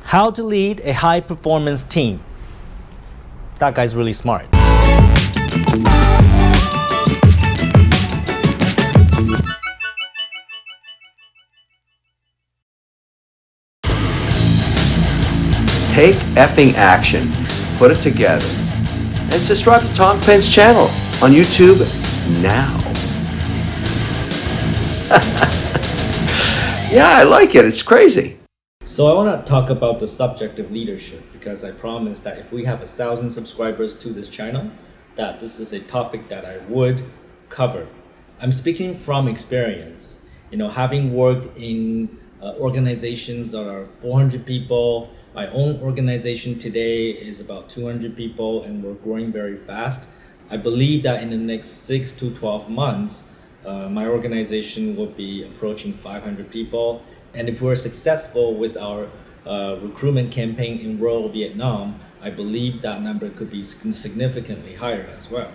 How to lead a high-performance team. That guy's really smart. Take effing action, put it together, and subscribe to Tom Penn's channel on YouTube now. Yeah, I like it. It's crazy. So I want to talk about the subject of leadership because I promised that if we have 1,000 subscribers to this channel, that this is a topic that I would cover. I'm speaking from experience, having worked in organizations that are 400 people. My own organization today is about 200 people and we're growing very fast. I believe that in the next 6 to 12 months, my organization will be approaching 500 people. And if we're successful with our recruitment campaign in rural Vietnam, I believe that number could be significantly higher as well.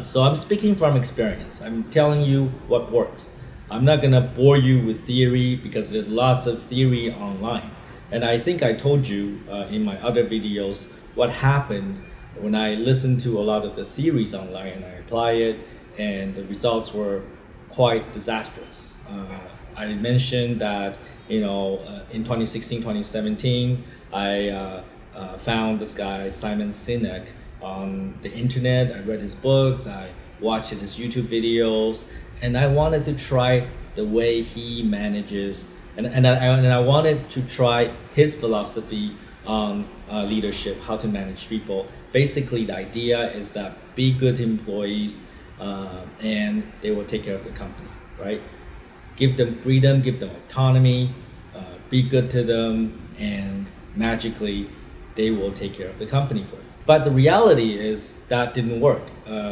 So I'm speaking from experience. I'm telling you what works. I'm not gonna bore you with theory because there's lots of theory online. And I think I told you in my other videos what happened when I listened to a lot of the theories online and I apply it, and the results were quite disastrous. I mentioned that in 2016, 2017, I found this guy Simon Sinek on the internet. I read his books, I watched his YouTube videos, and I wanted to try the way he manages. And I wanted to try his philosophy on leadership, how to manage people. Basically, the idea is that be good employees and they will take care of the company, right? Give them freedom, give them autonomy, be good to them, and magically they will take care of the company for you. But the reality is that didn't work.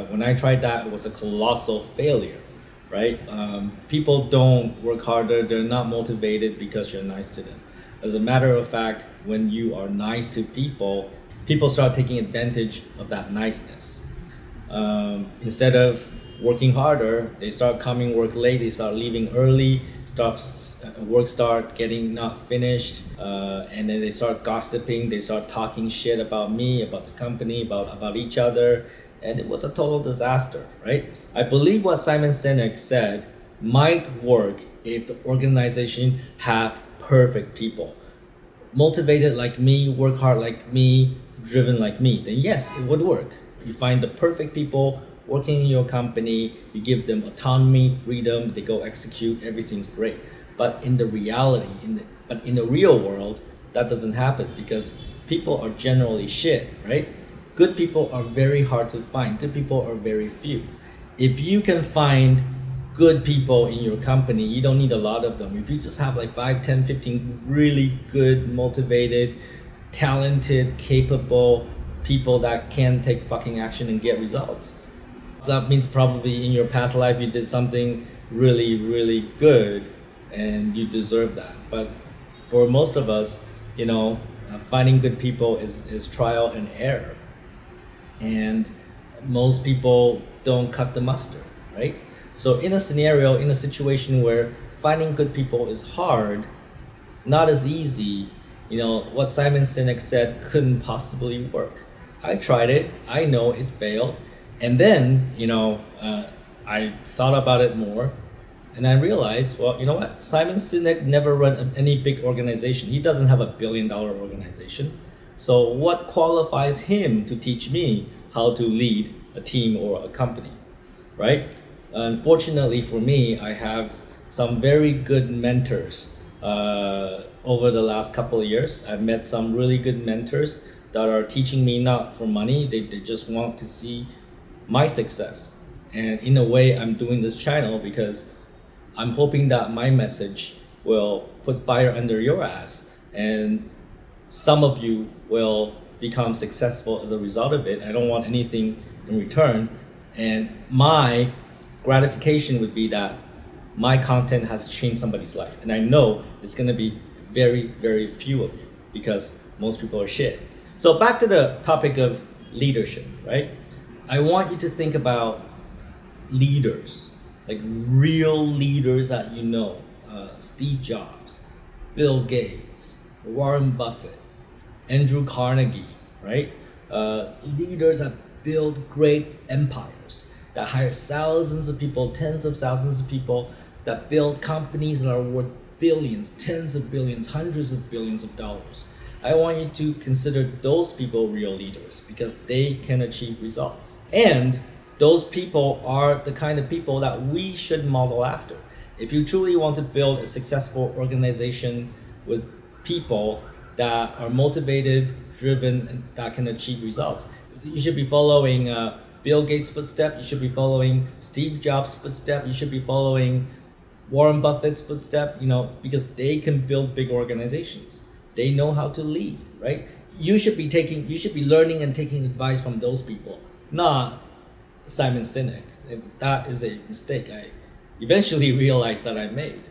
When I tried that, it was a colossal failure. Right? People don't work harder, they're not motivated because you're nice to them. As a matter of fact, when you are nice to people, people start taking advantage of that niceness. Instead of working harder, they start coming work late, they start leaving early, work start getting not finished, and then they start gossiping, they start talking shit about me, about the company, about each other. And it was a total disaster, right? I believe what Simon Sinek said might work if the organization had perfect people. Motivated like me, work hard like me, driven like me, then yes, it would work. You find the perfect people working in your company, you give them autonomy, freedom, they go execute, everything's great. But in the reality, in the real world, that doesn't happen because people are generally shit, right? Good people are very hard to find. Good people are very few. If you can find good people in your company, you don't need a lot of them. If you just have like 5, 10, 15 really good, motivated, talented, capable people that can take fucking action and get results, that means probably in your past life you did something really, really good and you deserve that. But for most of us, finding good people is trial and error. And most people don't cut the mustard, right? So in a situation where finding good people is hard, not as easy, what Simon Sinek said couldn't possibly work. I tried it, I know it failed. And then, I thought about it more and I realized, well, you know what? Simon Sinek never run any big organization. He doesn't have $1 billion organization. So what qualifies him to teach me how to lead a team or a company, right? Unfortunately for me, I have some very good mentors over the last couple of years. I've met some really good mentors that are teaching me not for money. They just want to see my success. And in a way, I'm doing this channel because I'm hoping that my message will put fire under your ass and some of you will become successful as a result of it. I don't want anything in return. And my gratification would be that my content has changed somebody's life. And I know it's gonna be very, very few of you because most people are shit. So back to the topic of leadership, right? I want you to think about leaders, like real leaders that Steve Jobs, Bill Gates, Warren Buffett, Andrew Carnegie, right? Leaders that build great empires, that hire thousands of people, tens of thousands of people, that build companies that are worth billions, tens of billions, hundreds of billions of dollars. I want you to consider those people real leaders because they can achieve results. And those people are the kind of people that we should model after. If you truly want to build a successful organization with people that are motivated, driven, and that can achieve results, you should be following Bill Gates' footsteps, you should be following Steve Jobs' footsteps, you should be following Warren Buffett's footsteps, because they can build big organizations. They know how to lead, right? You should be learning and taking advice from those people, not Simon Sinek. That is a mistake I eventually realized that I made.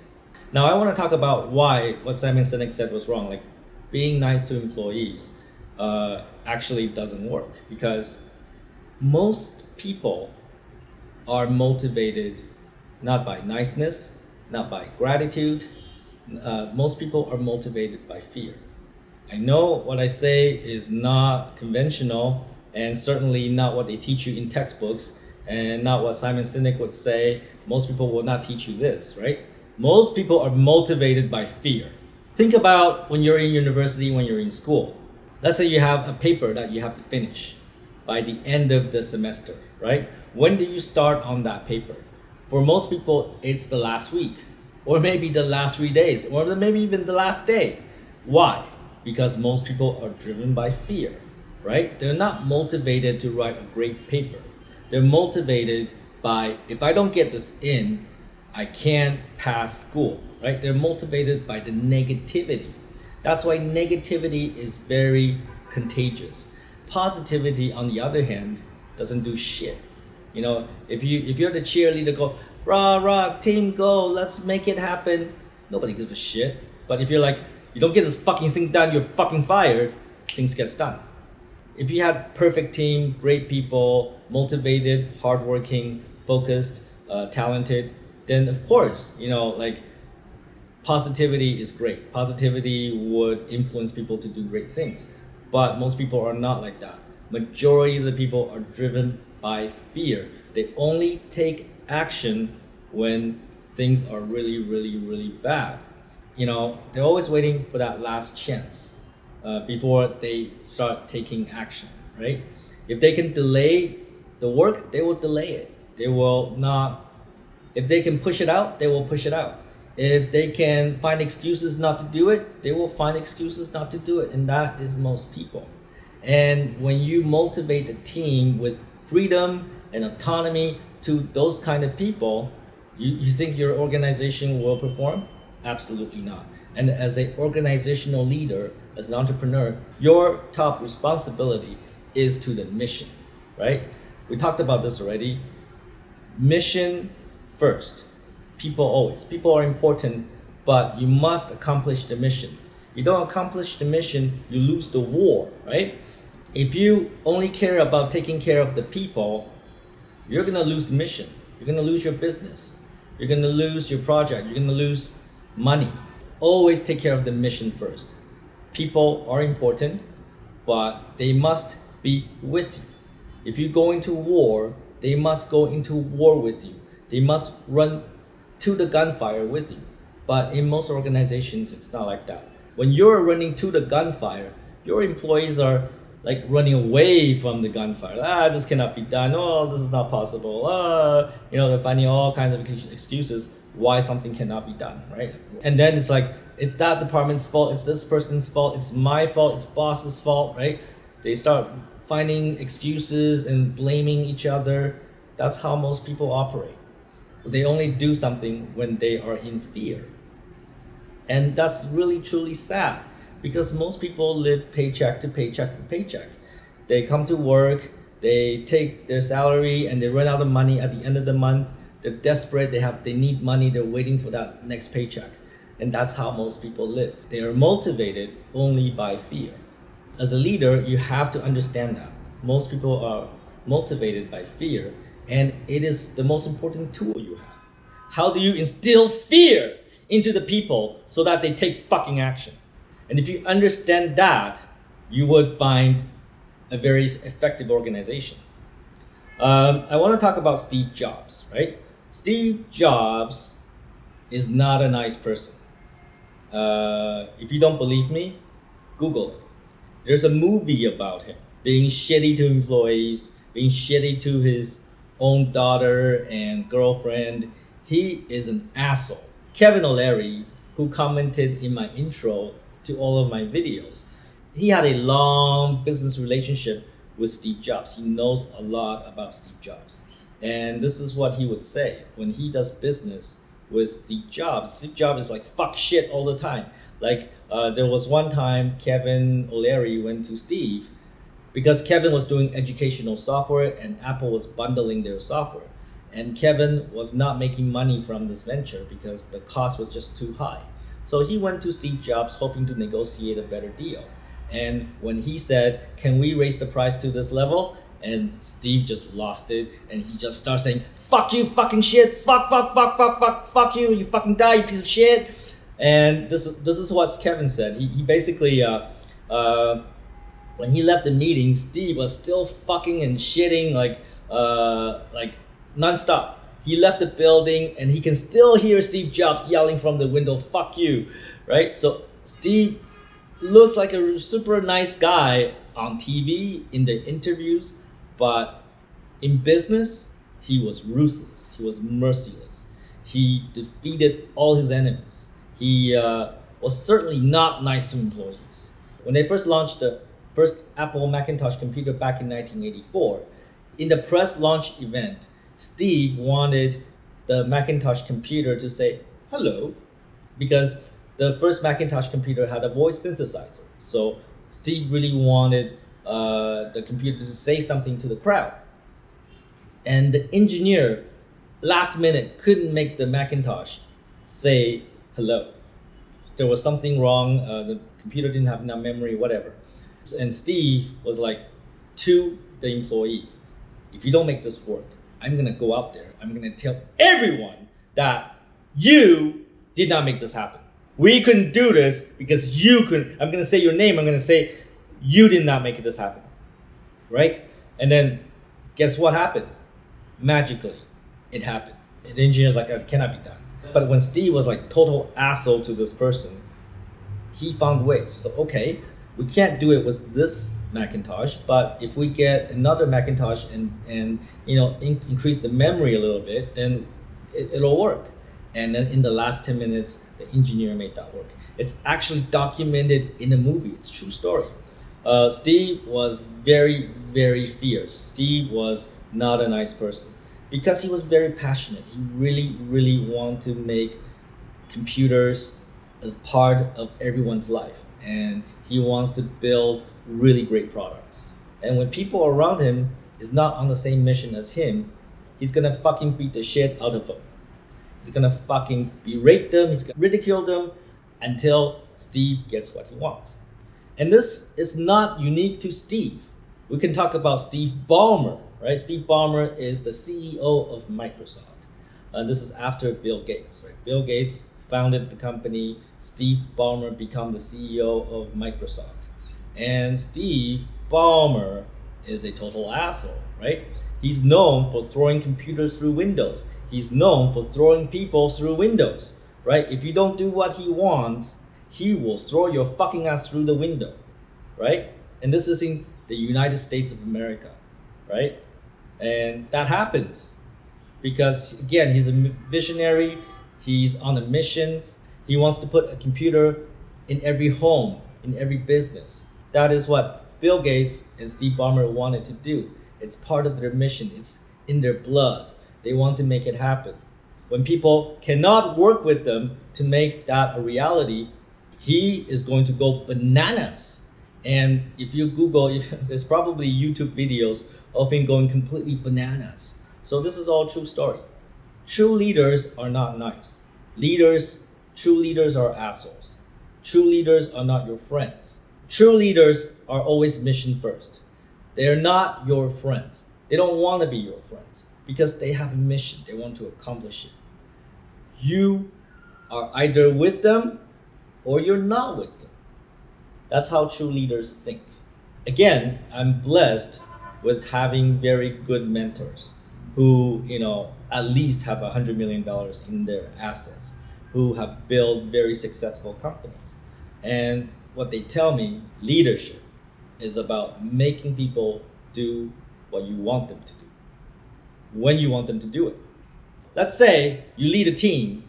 Now I want to talk about why what Simon Sinek said was wrong. Like being nice to employees actually doesn't work because most people are motivated not by niceness, not by gratitude. Most people are motivated by fear. I know what I say is not conventional and certainly not what they teach you in textbooks and not what Simon Sinek would say. Most people will not teach you this, right? Most people are motivated by fear. Think about when you're in university, when you're in school. Let's say you have a paper that you have to finish by the end of the semester, right? When do you start on that paper? For most people, it's the last week, or maybe the last 3 days, or maybe even the last day. Why? Because most people are driven by fear, right? They're not motivated to write a great paper. They're motivated by, if I don't get this in, I can't pass school, right? They're motivated by the negativity. That's why negativity is very contagious. Positivity, on the other hand, doesn't do shit. If you're the cheerleader, go, rah, rah, team, go, let's make it happen. Nobody gives a shit. But if you're like, you don't get this fucking thing done, you're fucking fired, things gets done. If you have perfect team, great people, motivated, hardworking, focused, talented, then of course, positivity is great. Positivity would influence people to do great things. But most people are not like that. Majority of the people are driven by fear. They only take action when things are really, really, really bad. They're always waiting for that last chance before they start taking action, right? If they can delay the work, they will delay it. They will not. If they can push it out, they will push it out. If they can find excuses not to do it, they will find excuses not to do it. And that is most people. And when you motivate a team with freedom and autonomy to those kind of people, you think your organization will perform? Absolutely not. And as an organizational leader, as an entrepreneur, your top responsibility is to the mission, right? We talked about this already. Mission first. People are important, but you must accomplish the mission. You don't accomplish the mission, you lose the war, right? If you only care about taking care of the people, you're gonna lose the mission. You're gonna lose your business. You're gonna lose your project. You're gonna lose money. Always take care of the mission first. People are important, but they must be with you. If you go into war, they must go into war with you. They must run to the gunfire with you. But in most organizations, it's not like that. When you're running to the gunfire, your employees are like running away from the gunfire. This cannot be done. Oh, this is not possible. They're finding all kinds of excuses why something cannot be done, right? And then it's like, it's that department's fault, it's this person's fault, it's my fault, it's boss's fault, right? They start finding excuses and blaming each other. That's how most people operate. They only do something when they are in fear. And that's really truly sad because most people live paycheck to paycheck to paycheck. They come to work, they take their salary and they run out of money at the end of the month. They're desperate, they need money, they're waiting for that next paycheck. And that's how most people live. They are motivated only by fear. As a leader, you have to understand that. Most people are motivated by fear, and it is the most important tool you have. How do you instill fear into the people so that they take fucking action? And if you understand that, you would find a very effective organization. I want to talk about Steve Jobs, right? Steve Jobs is not a nice person. If you don't believe me, Google it. There's a movie about him being shitty to employees, being shitty to his own daughter and girlfriend. He is an asshole. Kevin O'Leary, who commented in my intro to all of my videos, he had a long business relationship with Steve Jobs. He knows a lot about Steve Jobs. And this is what he would say when he does business with Steve Jobs. Steve Jobs is like, fuck shit all the time. Like there was one time Kevin O'Leary went to Steve because Kevin was doing educational software and Apple was bundling their software. And Kevin was not making money from this venture because the cost was just too high. So he went to Steve Jobs hoping to negotiate a better deal. And when he said, can we raise the price to this level? And Steve just lost it. And he just starts saying, fuck you, fucking shit. Fuck you. You fucking die, you piece of shit. And this is what Kevin said. He basically, when he left the meeting, Steve was still fucking and shitting like nonstop. He left the building and he can still hear Steve Jobs yelling from the window, fuck you, right? So Steve looks like a super nice guy on TV in the interviews, but in business, he was ruthless. He was merciless. He defeated all his enemies. He was certainly not nice to employees. When they first launched the first Apple Macintosh computer back in 1984, in the press launch event, Steve wanted the Macintosh computer to say hello, because the first Macintosh computer had a voice synthesizer. So Steve really wanted the computer to say something to the crowd. And the engineer, last minute, couldn't make the Macintosh say hello. There was something wrong, the computer didn't have enough memory, whatever. And Steve was like to the employee, if you don't make this work, I'm gonna go out there, I'm gonna tell everyone that you did not make this happen. We couldn't do this because you couldn't. I'm gonna say your name, I'm gonna say you did not make this happen, right? And then guess what happened? Magically, it happened. And the engineer's like, it cannot be done. But when Steve was like total asshole to this person, he found ways. So okay, we can't do it with this Macintosh, but if we get another Macintosh and increase the memory a little bit, then it'll work. And then in the last 10 minutes, the engineer made that work. It's actually documented in a movie. It's a true story. Steve was very, very fierce. Steve was not a nice person because he was very passionate. He really, really wanted to make computers as part of everyone's life. And he wants to build really great products. And when people around him is not on the same mission as him, he's gonna fucking beat the shit out of them. He's gonna fucking berate them, he's gonna ridicule them until Steve gets what he wants. And this is not unique to Steve. We can talk about Steve Ballmer, right? Steve Ballmer is the CEO of Microsoft. This is after Bill Gates, right? Bill Gates founded the company. Steve Ballmer became the CEO of Microsoft. And Steve Ballmer is a total asshole, right? He's known for throwing computers through windows. He's known for throwing people through windows, right? If you don't do what he wants, he will throw your fucking ass through the window, right? And this is in the United States of America, right? And that happens because, again, he's a visionary. He's on a mission. He wants to put a computer in every home, in every business. That is what Bill Gates and Steve Ballmer wanted to do. It's part of their mission. It's in their blood. They want to make it happen. When people cannot work with them to make that a reality, he is going to go bananas. And if you Google, there's probably YouTube videos of him going completely bananas. So this is all true story. True leaders are not nice. True leaders are assholes. True leaders are not your friends. True leaders are always mission first. They're not your friends. They don't want to be your friends because they have a mission. They want to accomplish it. You are either with them or you're not with them. That's how true leaders think. Again, I'm blessed with having very good mentors who, at least have $100 million in their assets, who have built very successful companies. And what they tell me, leadership is about making people do what you want them to do, when you want them to do it. Let's say you lead a team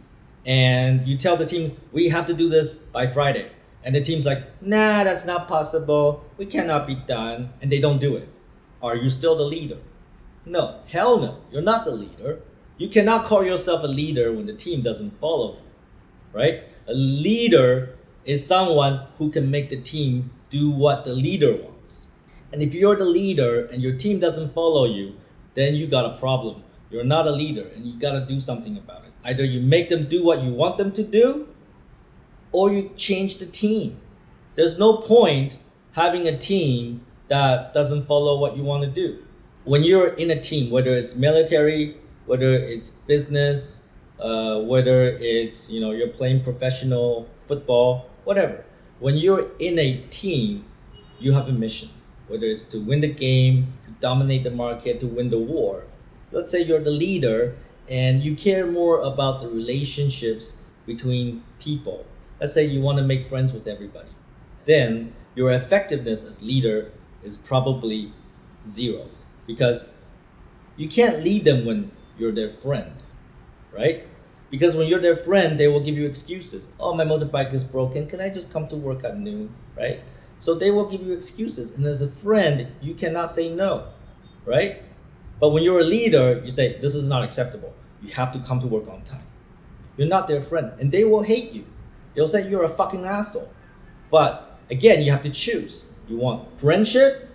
and you tell the team, we have to do this by Friday. And the team's like, nah, that's not possible. We cannot be done. And they don't do it. Are you still the leader? No, hell no. You're not the leader. You cannot call yourself a leader when the team doesn't follow you, right? A leader is someone who can make the team do what the leader wants. And if you're the leader and your team doesn't follow you, then you got a problem. You're not a leader and you got to do something about it. Either you make them do what you want them to do, or you change the team. There's no point having a team that doesn't follow what you want to do. When you're in a team, whether it's military, whether it's business, whether it's, you're playing professional football, whatever. When you're in a team, you have a mission, whether it's to win the game, to dominate the market, to win the war. Let's say you're the leader and you care more about the relationships between people. Let's say you want to make friends with everybody. Then your effectiveness as leader is probably 0, because you can't lead them when you're their friend, right? Because when you're their friend, they will give you excuses. Oh, my motorbike is broken. Can I just come to work at noon, right? So they will give you excuses. And as a friend, you cannot say no, right? But when you're a leader, you say, this is not acceptable. You have to come to work on time. You're not their friend, and they will hate you. They'll say you're a fucking asshole. But again, you have to choose. You want friendship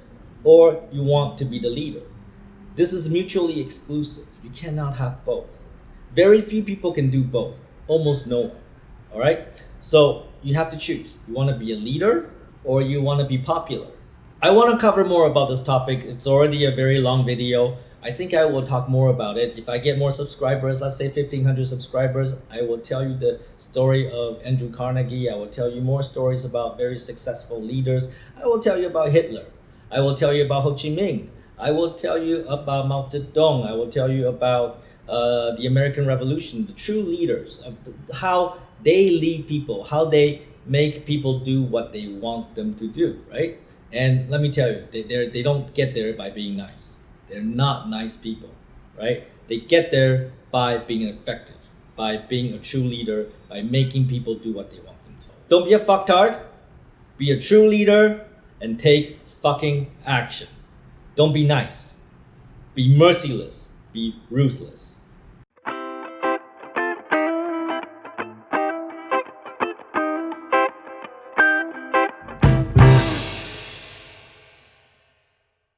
or you want to be the leader. This is mutually exclusive. You cannot have both. Very few people can do both. Almost no one. All right? So you have to choose. You want to be a leader or you want to be popular. I want to cover more about this topic. It's already a very long video. I think I will talk more about it. If I get more subscribers, let's say 1,500 subscribers, I will tell you the story of Andrew Carnegie. I will tell you more stories about very successful leaders. I will tell you about Hitler. I will tell you about Ho Chi Minh. I will tell you about Mao Zedong. I will tell you about the American Revolution, the true leaders, how they lead people, how they make people do what they want them to do, right? And let me tell you, they don't get there by being nice. They're not nice people, right? They get there by being effective, by being a true leader, by making people do what they want them to. Don't be a fucktard. Be a true leader and take fucking action. Don't be nice. Be merciless. Be ruthless.